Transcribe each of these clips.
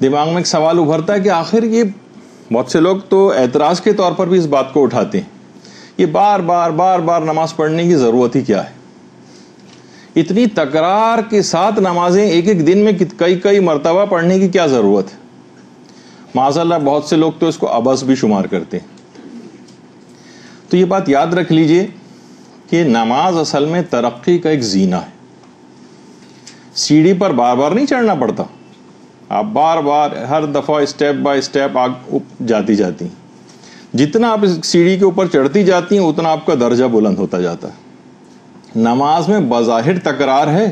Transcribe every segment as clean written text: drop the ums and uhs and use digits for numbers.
دماغ میں ایک سوال ابھرتا ہے کہ آخر یہ بہت سے لوگ تو اعتراض کے طور پر بھی اس بات کو اٹھاتے ہیں، یہ بار بار نماز پڑھنے کی ضرورت ہی کیا ہے؟ اتنی تکرار کے ساتھ نمازیں ایک ایک دن میں کئی مرتبہ پڑھنے کی کیا ضرورت ہے؟ معاذ اللہ بہت سے لوگ تو اس کو عبث بھی شمار کرتے ہیں۔ تو یہ بات یاد رکھ لیجئے کہ نماز اصل میں ترقی کا ایک زینہ ہے۔ سیڑھی پر بار بار نہیں چڑھنا پڑتا، آپ بار بار ہر دفعہ اسٹیپ بائی اسٹیپ جاتی ہیں۔ جتنا آپ اس سیڑھی کے اوپر چڑھتی جاتی ہیں اتنا آپ کا درجہ بلند ہوتا جاتا ہے۔ نماز میں بظاہر تکرار ہے،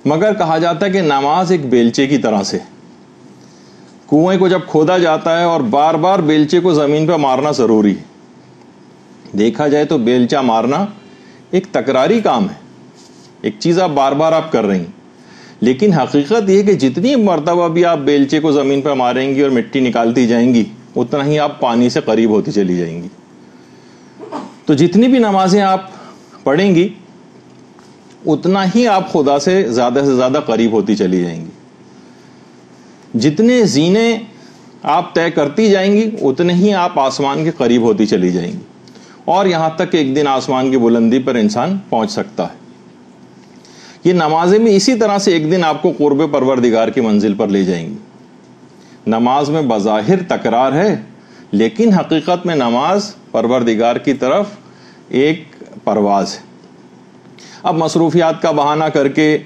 مگر کہا جاتا ہے کہ نماز ایک بیلچے کی طرح سے، کنویں کو جب کھودا جاتا ہے اور بار بار بیلچے کو زمین پہ مارنا ضروری ہے۔ دیکھا جائے تو بیلچہ مارنا ایک تکراری کام ہے، ایک چیز آپ بار بار کر رہی ہیں، لیکن حقیقت یہ کہ جتنی مرتبہ بھی آپ بیلچے کو زمین پہ ماریں گی اور مٹی نکالتی جائیں گی اتنا ہی آپ پانی سے قریب ہوتی چلی جائیں گی۔ تو جتنی بھی نمازیں آپ پڑھیں گی اتنا ہی آپ خدا سے زیادہ قریب ہوتی چلی جائیں گی۔ جتنے زینے آپ طے کرتی جائیں گی اتنے ہی آپ آسمان کے قریب ہوتی چلی جائیں گی، اور یہاں تک کہ ایک دن آسمان کی بلندی پر انسان پہنچ سکتا ہے۔ یہ نمازیں بھی اسی طرح سے ایک دن آپ کو قرب پروردگار کی منزل پر لے جائیں گی۔ نماز میں بظاہر تکرار ہے، لیکن حقیقت میں نماز پروردگار کی طرف ایک پرواز ہے۔ اب مصروفیات کا بہانہ کر کے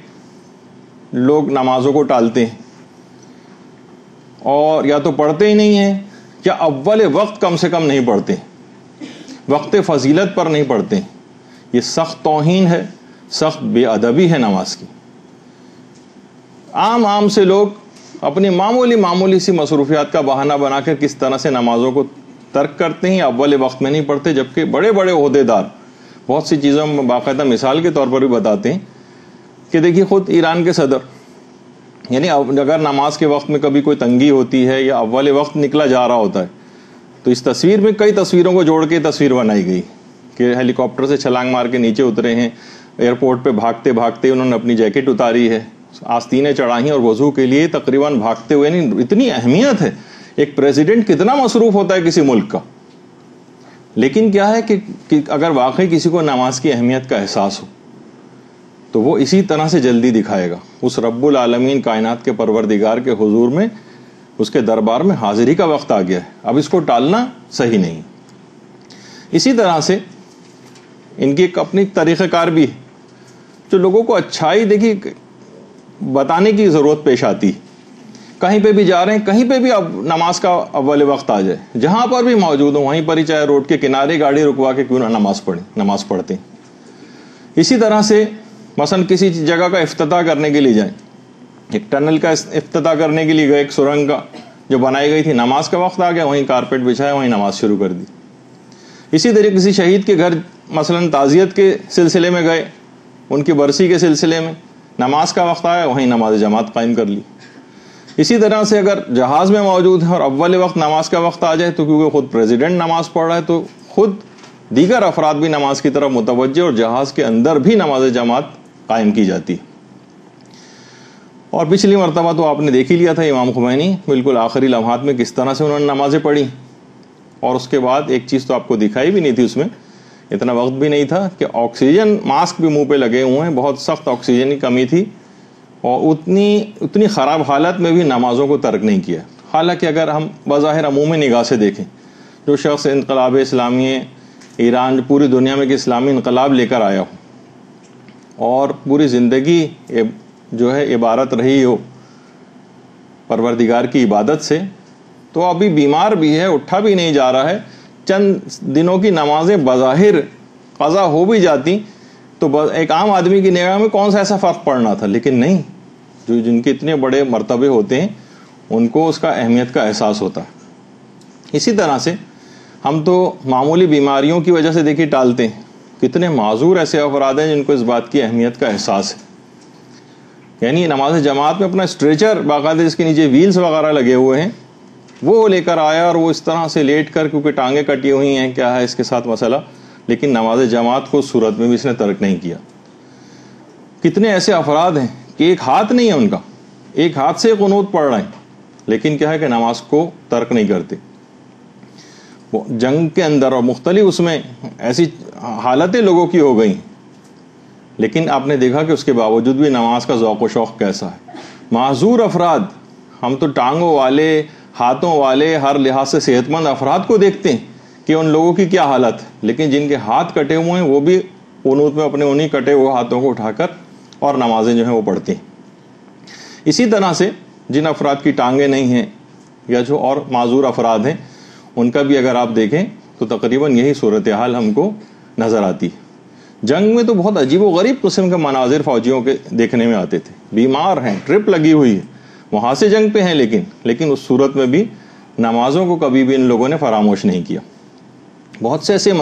لوگ نمازوں کو ٹالتے ہیں، اور یا تو پڑھتے ہی نہیں ہیں یا اول وقت کم سے کم نہیں پڑھتے، وقت فضیلت پر نہیں پڑھتے۔ یہ سخت توہین ہے، سخت بے ادبی ہے نماز کی۔ عام سے لوگ اپنی معمولی سی مصروفیات کا بہانہ بنا کر کس طرح سے نمازوں کو ترک کرتے ہیں، اول وقت میں نہیں پڑھتے، جبکہ بڑے عہدے دار بہت سی چیزوں میں باقاعدہ مثال کے طور پر بھی بتاتے ہیں کہ دیکھیے خود ایران کے صدر، یعنی اگر نماز کے وقت میں کبھی کوئی تنگی ہوتی ہے یا اول وقت نکلا جا رہا ہوتا ہے تو اس تصویر میں کئی تصویروں کو جوڑ کے تصویر بنائی گئی کہ ہیلی کاپٹر سے چھلانگ مار کے نیچے اترے ہیں، ایئرپورٹ پہ بھاگتے انہوں نے اپنی جیکٹ اتاری ہے، آستینیں چڑھائی اور وضو کے لیے تقریباً بھاگتے ہوئے، نہیں اتنی اہمیت ہے۔ ایک پریزیڈنٹ کتنا مصروف ہوتا ہے کسی ملک کا، لیکن کیا ہے کہ اگر واقعی کسی کو نماز کی اہمیت کا احساس ہو تو وہ اسی طرح سے جلدی دکھائے گا۔ اس رب العالمین کائنات کے پروردگار کے حضور میں، اس کے دربار میں حاضری کا وقت آ گیا ہے، اب اس کو ٹالنا صحیح نہیں۔ اسی طرح سے ان کی ایک اپنی طریقہ کار بھی ہے، جو لوگوں کو اچھائی دیکھی بتانے کی ضرورت پیش آتی ہے۔ کہیں پہ بھی جا رہے ہیں، کہیں پہ بھی اب نماز کا اول وقت آ جائے، جہاں پر بھی موجود ہوں وہیں پر ہی، چاہے روڈ کے کنارے گاڑی رکوا کے کیوں نہ نماز پڑھتے ہیں۔ اسی طرح سے مثلا کسی جگہ کا افتتاح کرنے کے لیے جائیں، ایک ٹنل کا افتتاح کرنے کے لیے گئے، ایک سرنگ کا جو بنائی گئی تھی، نماز کا وقت آ گیا، وہیں کارپیٹ بچھایا، وہیں نماز شروع کر دی۔ اسی طرح کسی شہید کے گھر مثلا تعزیت کے سلسلے میں گئے، ان کی برسی کے سلسلے میں، نماز کا وقت آیا، وہیں نماز جماعت قائم کر لی۔ اسی طرح سے اگر جہاز میں موجود ہیں اور اول وقت نماز کا وقت آ جائے تو کیونکہ خود پریزیڈنٹ نماز پڑھ رہا ہے تو خود دیگر افراد بھی نماز کی طرف متوجہ، اور جہاز کے اندر بھی نماز جماعت قائم کی جاتی۔ اور پچھلی مرتبہ تو آپ نے دیکھ ہی لیا تھا امام خمینی بالکل آخری لمحات میں کس طرح سے انہوں نے نمازیں پڑھی، اور اس کے بعد ایک چیز تو آپ کو دکھائی بھی نہیں تھی، اس میں اتنا وقت بھی نہیں تھا کہ آکسیجن ماسک بھی منہ پہ لگے ہوئے ہیں، بہت سخت آکسیجن کی کمی تھی، اور اتنی خراب حالت میں بھی نمازوں کو ترک نہیں کیا۔ حالانکہ اگر ہم بظاہر عمومی نگاہ سے دیکھیں، جو شخص انقلاب اسلامی ایران پوری دنیا میں کہ اسلامی انقلاب لے کر آیا ہو اور پوری زندگی جو ہے عبارت رہی ہو پروردگار کی عبادت سے، تو ابھی بیمار بھی ہے، اٹھا بھی نہیں جا رہا ہے، چند دنوں کی نمازیں بظاہر قضا ہو بھی جاتی تو ایک عام آدمی کی نگاہ میں کون سا ایسا فرق پڑنا تھا، لیکن نہیں، جو جن کے اتنے بڑے مرتبے ہوتے ہیں ان کو اس کا اہمیت کا احساس ہوتا ہے۔ اسی طرح سے ہم تو معمولی بیماریوں کی وجہ سے دیکھیے ٹالتے ہیں، کتنے معذور ایسے افراد ہیں جن کو اس بات کی اہمیت کا احساس ہے، یعنی نماز جماعت میں اپنا اسٹریچر باقاعدہ جس کے نیچے ویلز وغیرہ لگے ہوئے ہیں وہ لے کر آیا، اور وہ اس طرح سے لیٹ کر، کیونکہ ٹانگیں کٹی ہوئی ہیں، کیا ہے اس کے ساتھ مسئلہ، لیکن نماز جماعت کو صورت میں بھی اس نے ترک نہیں کیا۔ کتنے ایسے افراد ہیں کہ ایک ہاتھ نہیں ہے ان کا، ایک ہاتھ سے قنوت پڑھ رہے ہیں، لیکن کیا ہے کہ نماز کو ترک نہیں کرتے. وہ جنگ کے اندر اور مختلف اس میں ایسی حالتیں لوگوں کی ہو گئیں، لیکن آپ نے دیکھا کہ اس کے باوجود بھی نماز کا ذوق و شوق کیسا ہے. معذور افراد، ہم تو ٹانگوں والے، ہاتھوں والے، ہر لحاظ سے صحت مند افراد کو دیکھتے ہیں کہ ان لوگوں کی کیا حالت ہے، لیکن جن کے ہاتھ کٹے ہوئے ہیں وہ بھی قنوت میں اپنے انہی کٹے ہوئے ہاتھوں کو اٹھا کر اور نمازیں جو ہیں وہ پڑھتے ہیں. اسی طرح سے جن افراد کی ٹانگیں نہیں ہیں یا جو اور معذور افراد ہیں، ان کا بھی اگر آپ دیکھیں تو تقریباً یہی صورتحال ہم کو نظر آتی ہے. جنگ میں تو بہت عجیب و غریب قسم کے مناظر فوجیوں کے دیکھنے میں آتے تھے. بیمار ہیں، ٹرپ لگی ہوئی ہے، وہاں سے جنگ پہ ہیں، لیکن اس صورت میں بھی نمازوں کو کبھی بھی ان لوگوں نے فراموش نہیں کیا. بہت سے ایسے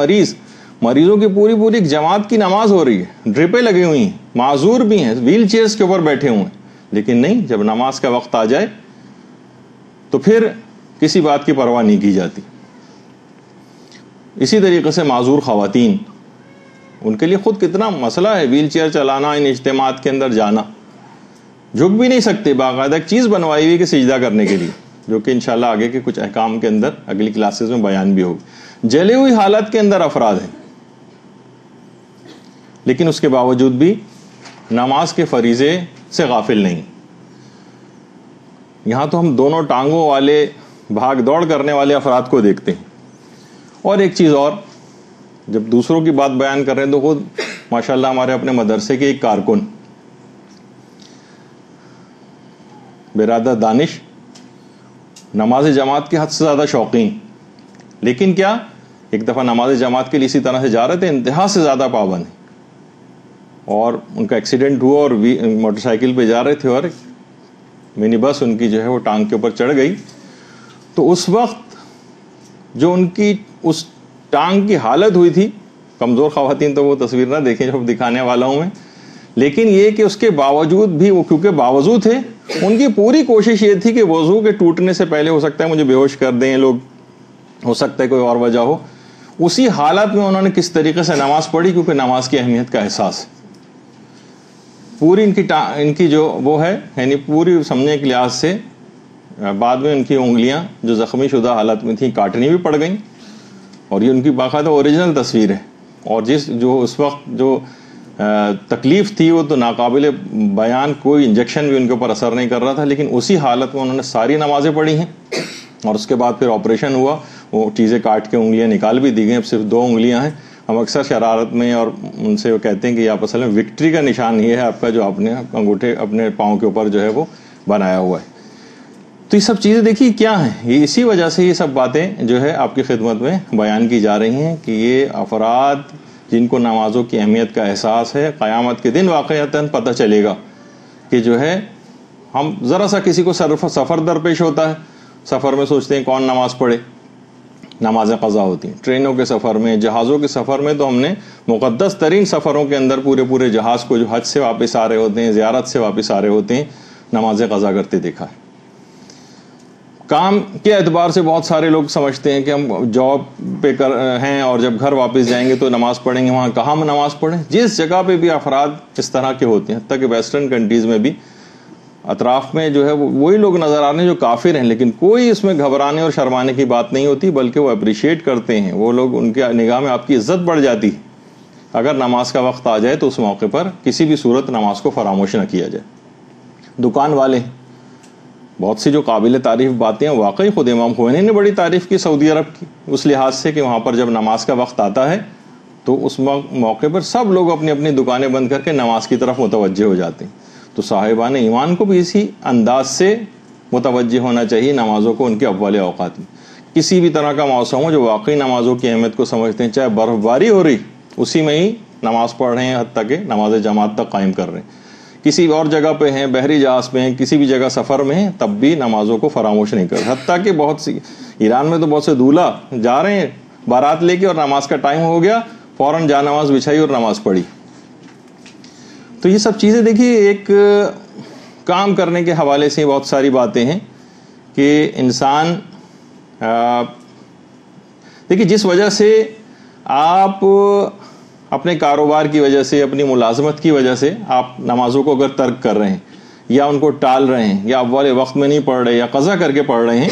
مریضوں کی پوری ایک جماعت کی نماز ہو رہی ہے، ڈرپیں لگی ہوئی ہیں، معذور بھی ہیں، ویل چیئرز کے اوپر بیٹھے ہوئے ہیں، لیکن نہیں، جب نماز کا وقت آ جائے تو پھر کسی بات کی پرواہ نہیں کی جاتی. اسی طریقے سے معذور خواتین، ان کے لیے خود کتنا مسئلہ ہے ویل چیئر چلانا، ان اجتماعات کے اندر جانا، جھک بھی نہیں سکتے، باقاعدہ ایک چیز بنوائی ہوئی کہ سجدہ کرنے کے لیے، جو کہ انشاءاللہ آگے کے کچھ احکام کے اندر اگلی کلاسز میں بیان بھی ہوگی. جلی ہوئی حالت کے اندر افراد ہیں، لیکن اس کے باوجود بھی نماز کے فریضے سے غافل نہیں. یہاں تو ہم دونوں ٹانگوں والے، بھاگ دوڑ کرنے والے افراد کو دیکھتے ہیں. اور ایک چیز اور، جب دوسروں کی بات بیان کر رہے ہیں تو خود ماشاءاللہ ہمارے اپنے مدرسے کے ایک کارکن برادر دانش، نماز جماعت کے حد سے زیادہ شوقین، لیکن کیا ایک دفعہ نماز جماعت کے لیے اسی طرح سے جا رہے تھے، انتہا سے زیادہ پابند ہیں، اور ان کا ایکسیڈنٹ ہوا اور موٹر سائیکل پہ جا رہے تھے اور منی بس ان کی جو ہے وہ ٹانگ کے اوپر چڑھ گئی. تو اس وقت جو ان کی اس ٹانگ کی حالت ہوئی تھی، کمزور خواتین تو وہ تصویر نہ دیکھیں جو دکھانے والا ہوں میں، لیکن یہ کہ اس کے باوجود بھی وہ کیونکہ باوضو تھے، ان کی پوری کوشش یہ تھی کہ وضو کے ٹوٹنے سے پہلے ہو سکتا ہے مجھے بے ہوش کر دیں لوگ، ہو سکتا ہے کوئی اور وجہ ہو. اسی حالت میں انہوں نے کس طریقے سے نماز پڑھی، کیونکہ نماز کی اہمیت کا احساس پوری ان کی جو وہ ہے، یعنی پوری سمجھنے کے لحاظ سے بعد میں ان کی انگلیاں جو زخمی شدہ حالت میں تھیں کاٹنی بھی پڑ گئیں، اور یہ ان کی باقاعدہ اوریجنل تصویر ہے. اور جو اس وقت جو تکلیف تھی وہ تو ناقابل بیان، کوئی انجیکشن بھی ان کے اوپر اثر نہیں کر رہا تھا، لیکن اسی حالت میں انہوں نے ساری نمازیں پڑھی ہیں. اور اس کے بعد پھر آپریشن ہوا، وہ چیزیں کاٹ کے انگلیاں نکال بھی دی گئیں، اب صرف 2 انگلیاں ہیں. ہم اکثر شرارت میں اور ان سے وہ کہتے ہیں کہ آپ اصل میں وکٹری کا نشان یہ ہے آپ کا، جو آپ نے انگوٹھے اپنے پاؤں کے اوپر جو ہے وہ بنایا ہوا ہے. تو یہ سب چیزیں دیکھیے کیا ہیں، یہ اسی وجہ سے یہ سب باتیں جو ہے آپ کی خدمت میں بیان کی جا رہی ہیں کہ یہ افراد جن کو نمازوں کی اہمیت کا احساس ہے، قیامت کے دن واقعتاً پتہ چلے گا کہ جو ہے ہم ذرا سا کسی کو سفر درپیش ہوتا ہے، سفر میں سوچتے ہیں کون نماز پڑھے، نمازیں قضا ہوتی ہیں. ٹرینوں کے سفر میں، جہازوں کے سفر میں تو ہم نے مقدس ترین سفروں کے اندر پورے جہاز کو جو حج سے واپس آ رہے ہوتے ہیں، زیارت سے واپس آ رہے ہوتے ہیں، نمازیں قضا کرتے دیکھا ہے. کام کے اعتبار سے بہت سارے لوگ سمجھتے ہیں کہ ہم جاب پہ ہیں اور جب گھر واپس جائیں گے تو نماز پڑھیں گے، وہاں کہاں ہم نماز پڑھیں. جس جگہ پہ بھی افراد اس طرح کے ہوتے ہیں، حتیٰ کہ ویسٹرن کنٹریز میں بھی اطراف میں جو ہے وہی لوگ نظر آ رہے ہیں جو کافر ہیں، لیکن کوئی اس میں گھبرانے اور شرمانے کی بات نہیں ہوتی، بلکہ وہ اپریشیٹ کرتے ہیں. وہ لوگ، ان کے نگاہ میں آپ کی عزت بڑھ جاتی ہے اگر نماز کا وقت آ جائے تو اس موقع پر کسی بھی صورت نماز کو فراموش نہ کیا جائے. دکان والے، بہت سی جو قابل تعریف باتیں ہیں، واقعی خود امام خمینی نے بڑی تعریف کی سعودی عرب کی، اس لحاظ سے کہ وہاں پر جب نماز کا وقت آتا ہے تو اس موقع پر سب لوگ اپنی اپنی دکانیں بند کر کے نماز کی طرف متوجہ ہو جاتے ہیں. تو صاحبان ایمان کو بھی اسی انداز سے متوجہ ہونا چاہیے نمازوں کو ان کے اول اوقات میں. کسی بھی طرح کا موسم ہو، جو واقعی نمازوں کی اہمیت کو سمجھتے ہیں، چاہے برف باری ہو رہی اسی میں ہی نماز پڑھ رہے ہیں، حتیٰ کہ نماز جماعت تک قائم کر رہے ہیں. کسی اور جگہ پہ ہیں، بحری جہاز پہ ہیں، کسی بھی جگہ سفر میں ہیں، تب بھی نمازوں کو فراموش نہیں کر. حتیٰ کہ بہت سی ایران میں تو بہت سے دولہا جا رہے ہیں بارات لے کے اور نماز کا ٹائم ہو گیا، فوراً جا نماز بچھائی اور نماز پڑھی. تو یہ سب چیزیں دیکھیے ایک کام کرنے کے حوالے سے بہت ساری باتیں ہیں کہ انسان دیکھیے جس وجہ سے آپ اپنے کاروبار کی وجہ سے، اپنی ملازمت کی وجہ سے آپ نمازوں کو اگر ترک کر رہے ہیں، یا ان کو ٹال رہے ہیں یا اول وقت میں نہیں پڑھ رہے یا قضا کر کے پڑھ رہے ہیں،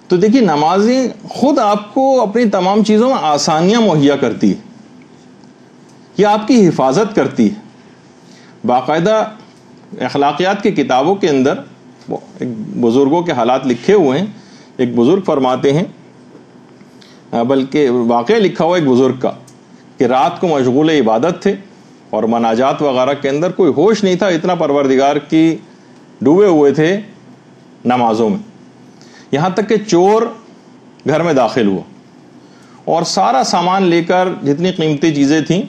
تو دیکھیے نمازیں خود آپ کو اپنی تمام چیزوں میں آسانیاں مہیا کرتی ہے، یہ آپ کی حفاظت کرتی ہے۔ باقاعدہ اخلاقیات کی کتابوں کے اندر بزرگوں کے حالات لکھے ہوئے ہیں۔ ایک بزرگ فرماتے ہیں، بلکہ واقعہ لکھا ہوا ایک بزرگ کا، کہ رات کو مشغول عبادت تھے اور مناجات وغیرہ کے اندر کوئی ہوش نہیں تھا، اتنا پروردگار کی ڈوبے ہوئے تھے نمازوں میں، یہاں تک کہ چور گھر میں داخل ہوا اور سارا سامان لے کر، جتنی قیمتی چیزیں تھیں،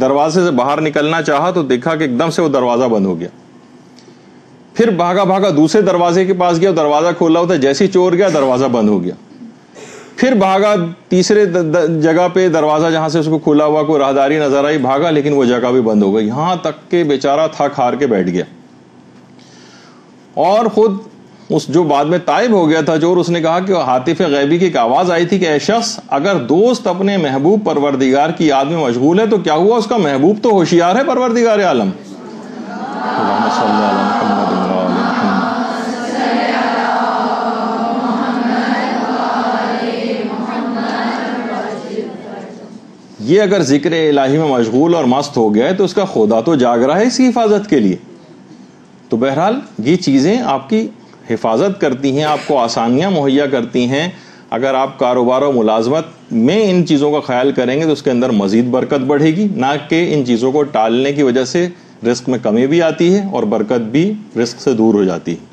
دروازے سے باہر نکلنا چاہا تو دیکھا کہ ایک دم سے وہ دروازہ بند ہو گیا۔ پھر بھاگا بھاگا دوسرے دروازے کے پاس گیا، دروازہ کھولا ہوا تھا، جیسے چور گیا دروازہ بند ہو گیا۔ پھر بھاگا تیسرے جگہ پہ، دروازہ جہاں سے اس کو کھلا ہوا کوئی راہداری نظر آئی، بھاگا، لیکن وہ جگہ بھی بند ہو گئی، یہاں تک کہ بیچارہ تھک ہار کے بیٹھ گیا۔ اور خود اس جو بعد میں تائب ہو گیا تھا چور، اس نے کہا کہ ہاتف غیبی کی ایک آواز آئی تھی کہ اے شخص، اگر دوست اپنے محبوب پروردگار کی یاد میں مشغول ہے تو کیا ہوا، اس کا محبوب تو ہوشیار ہے پروردگار عالم۔ اللہم صلی علی محمد و آل محمد۔ یہ اگر ذکر الہی میں مشغول اور مست ہو گیا ہے تو اس کا خدا تو جاگ رہا ہے اس کی حفاظت کے لیے۔ تو بہرحال یہ چیزیں آپ کی حفاظت کرتی ہیں، آپ کو آسانیاں مہیا کرتی ہیں۔ اگر آپ کاروبار و ملازمت میں ان چیزوں کا خیال کریں گے تو اس کے اندر مزید برکت بڑھے گی، نہ کہ ان چیزوں کو ٹالنے کی وجہ سے رزق میں کمی بھی آتی ہے اور برکت بھی رزق سے دور ہو جاتی ہے۔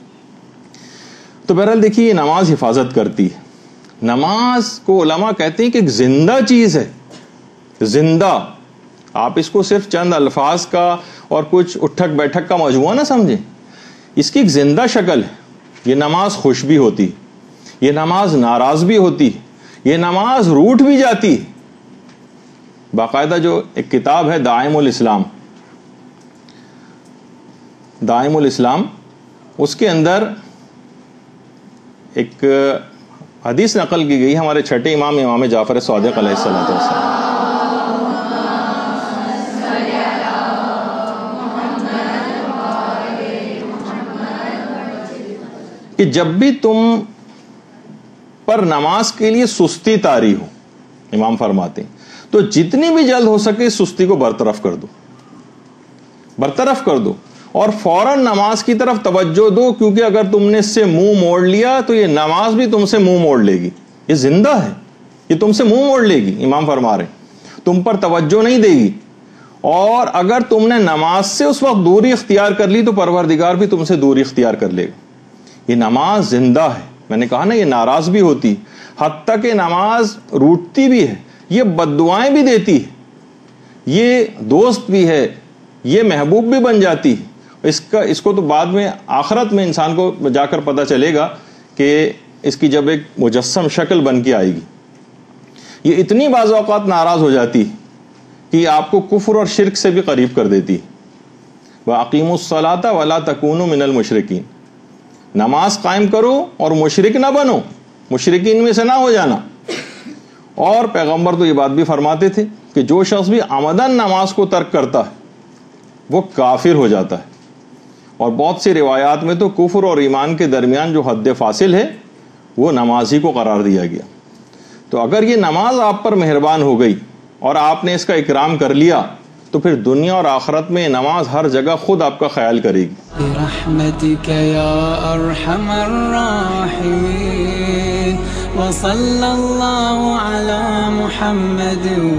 تو بہرحال دیکھیے یہ نماز حفاظت کرتی ہے۔ نماز کو علماء کہتے ہیں کہ ایک زندہ چیز ہے، زندہ۔ آپ اس کو صرف چند الفاظ کا اور کچھ اٹھک بیٹھک کا مجموعہ نہ سمجھیں، اس کی ایک زندہ شکل ہے۔ یہ نماز خوش بھی ہوتی، یہ نماز ناراض بھی ہوتی، یہ نماز روٹھ بھی جاتی۔ باقاعدہ جو ایک کتاب ہے دائم الاسلام، دائم الاسلام، اس کے اندر ایک حدیث نقل کی گئی ہمارے چھٹے امام امام جعفر صادق علیہ السلام کہ جب بھی تم پر نماز کے لیے سستی طاری ہو، امام فرماتے ہیں، تو جتنی بھی جلد ہو سکے اس سستی کو برطرف کر دو، برطرف کر دو، اور فوراً نماز کی طرف توجہ دو، کیونکہ اگر تم نے اس سے منہ موڑ لیا تو یہ نماز بھی تم سے منہ موڑ لے گی۔ یہ زندہ ہے، یہ تم سے منہ موڑ لے گی، امام فرما رہے ہیں، تم پر توجہ نہیں دے گی۔ اور اگر تم نے نماز سے اس وقت دوری اختیار کر لی تو پروردگار بھی تم سے دوری اختیار کر لے گا۔ یہ نماز زندہ ہے، میں نے کہا نا یہ ناراض بھی ہوتی، حتیٰ کہ نماز روٹتی بھی ہے، یہ بددعائیں بھی دیتی ہے، یہ دوست بھی ہے، یہ محبوب بھی بن جاتی ہے۔ اس کو تو بعد میں آخرت میں انسان کو جا کر پتہ چلے گا کہ اس کی جب ایک مجسم شکل بن کے آئے گی، یہ اتنی بعض اوقات ناراض ہو جاتی کہ یہ آپ کو کفر اور شرک سے بھی قریب کر دیتی۔ وَأَقِيمُوا الصَّلَاةَ وَلَا تَكُونُوا مِنَ الْمُشْرِكِينَ، نماز قائم کرو اور مشرک نہ بنو، مشرکین میں سے نہ ہو جانا۔ اور پیغمبر تو یہ بات بھی فرماتے تھے کہ جو شخص بھی عمدن نماز کو ترک کرتا ہے وہ کافر ہو جاتا ہے۔ اور بہت سی روایات میں تو کفر اور ایمان کے درمیان جو حد فاصل ہے وہ نماز ہی کو قرار دیا گیا۔ تو اگر یہ نماز آپ پر مہربان ہو گئی اور آپ نے اس کا اکرام کر لیا تو پھر دنیا اور آخرت میں نماز ہر جگہ خود آپ کا خیال کرے گی۔ برحمتک یا ارحم الراحمین وصلی اللہ علی محمد و